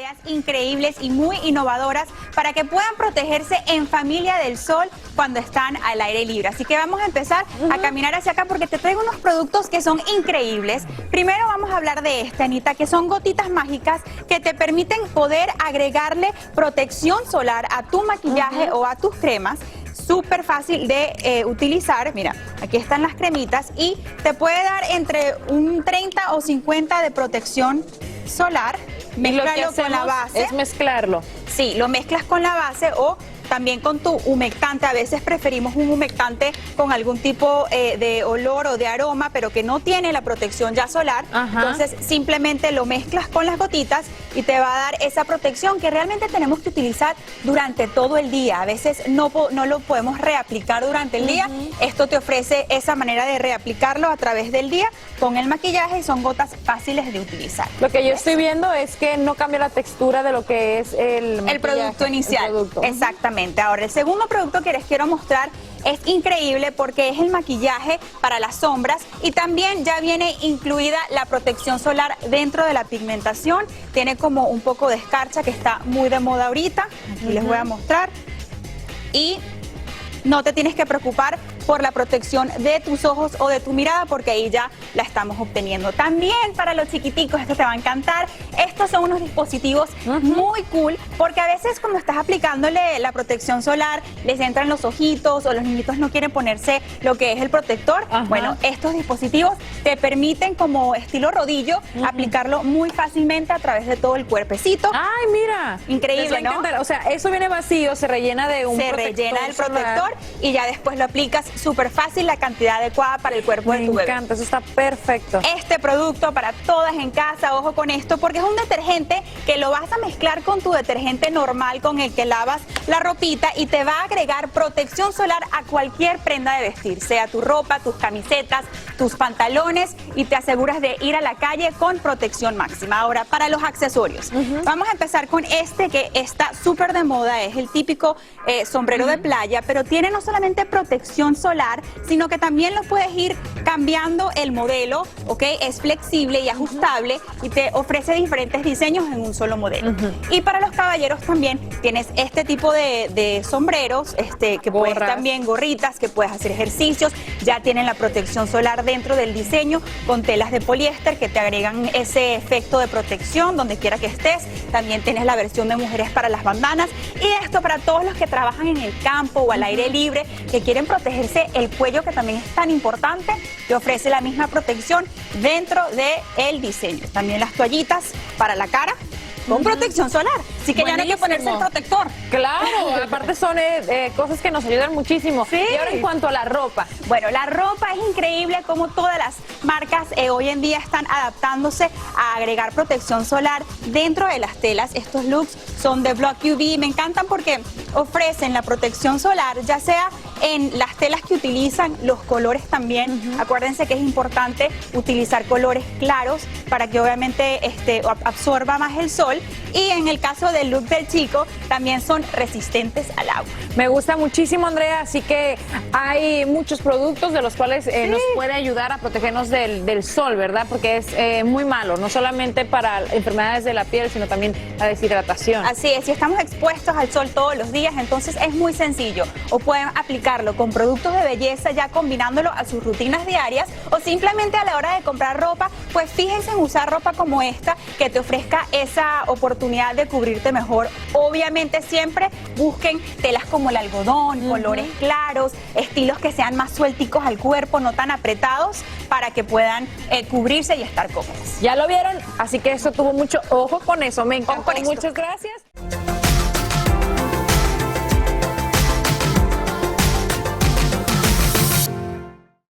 ideas increíbles y muy innovadoras para que puedan protegerse en familia del sol cuando están al aire libre. Así que vamos a empezar a caminar hacia acá porque te traigo unos productos que son increíbles. Primero vamos a hablar de esta, Anita, que son gotitas mágicas que te permiten poder agregarle protección solar a tu maquillaje o a tus cremas. Súper fácil de utilizar. Mira, aquí están las cremitas y te puede dar entre un 30 o 50 de protección solar. Mezclalo con la base. Es mezclarlo. Sí, lo mezclas con la base o también con tu humectante. A veces preferimos un humectante con algún tipo de olor o de aroma, pero que no tiene la protección ya solar. Entonces simplemente lo mezclas con las gotitas y te va a dar esa protección que realmente tenemos que utilizar durante todo el día. A veces no lo podemos reaplicar durante el día. Esto te ofrece esa manera de reaplicarlo a través del día con el maquillaje y son gotas fáciles de utilizar. Lo que yo estoy viendo es que no cambia la textura de lo que es el producto inicial. Exactamente. Ahora, el segundo producto que les quiero mostrar es increíble porque es el maquillaje para las sombras y también ya viene incluida la protección solar dentro de la pigmentación. Tiene como un poco de escarcha que está muy de moda ahorita. Aquí les voy a mostrar. Y no te tienes que preocupar por la protección de tus ojos o de tu mirada porque ahí ya la estamos obteniendo. También para los chiquiticos, esto te va a encantar. Estos son unos dispositivos muy cool porque a veces cuando estás aplicándole la protección solar les entran los ojitos o los niñitos no quieren ponerse lo que es el protector. Bueno, estos dispositivos te permiten como estilo rodillo aplicarlo muy fácilmente a través de todo el cuerpecito. ¡Ay, mira! Increíble, ¿no? O sea, eso viene vacío, se rellena de un protector. Se rellena del protector y ya después lo aplicas súper fácil, la cantidad adecuada para el cuerpo de tu bebé. Me encanta, eso está perfecto. Este producto para todas en casa, ojo con esto, porque es un detergente que lo vas a mezclar con tu detergente normal con el que lavas la ropita y te va a agregar protección solar a cualquier prenda de vestir, sea tu ropa, tus camisetas, tus pantalones y te aseguras de ir a la calle con protección máxima. Ahora, para los accesorios, vamos a empezar con este que está súper de moda, es el típico sombrero de playa, pero tiene no solamente protección solar, sino que también lo puedes ir cambiando el modelo, ¿ok? Es flexible y ajustable y te ofrece diferentes diseños en un solo modelo. Y para los caballeros también tienes este tipo de sombreros, que puedes también, gorritas, que puedes hacer ejercicios, ya tienen la protección solar dentro del diseño con telas de poliéster que te agregan ese efecto de protección donde quiera que estés. También tienes la versión de mujeres para las bandanas y esto para todos los que trabajan en el campo o al aire libre, que quieren protegerse el cuello, que también es tan importante, te ofrece la misma protección dentro del diseño. También las toallitas para la cara con protección solar, así que ya no hay que ponerse el protector. Claro, aparte son cosas que nos ayudan muchísimo. Sí. Y ahora en cuanto a la ropa. Bueno, la ropa es increíble como todas las marcas hoy en día están adaptándose a agregar protección solar dentro de las telas. Estos looks son de Block UV, me encantan porque ofrecen la protección solar, ya sea en las telas que utilizan, los colores también. Acuérdense que es importante utilizar colores claros para que obviamente absorba más el sol. Y en el caso del look del chico, también son resistentes al agua. Me gusta muchísimo, Andrea, así que hay muchos productos de los cuales nos puede ayudar a protegernos del sol, ¿verdad? Porque es muy malo, no solamente para enfermedades de la piel, sino también la deshidratación. Así es, si estamos expuestos al sol todos los días, entonces es muy sencillo. O pueden aplicarlo con productos de belleza, ya combinándolo a sus rutinas diarias, o simplemente a la hora de comprar ropa, pues fíjense en usar ropa como esta, que te ofrezca esa oportunidad de cubrirte mejor. Obviamente siempre busquen telas como el algodón, colores claros, estilos que sean más suelticos al cuerpo, no tan apretados, para que puedan cubrirse y estar cómodos. Ya lo vieron, así que eso tuvo mucho ojo con eso. Me encantó. Muchas gracias.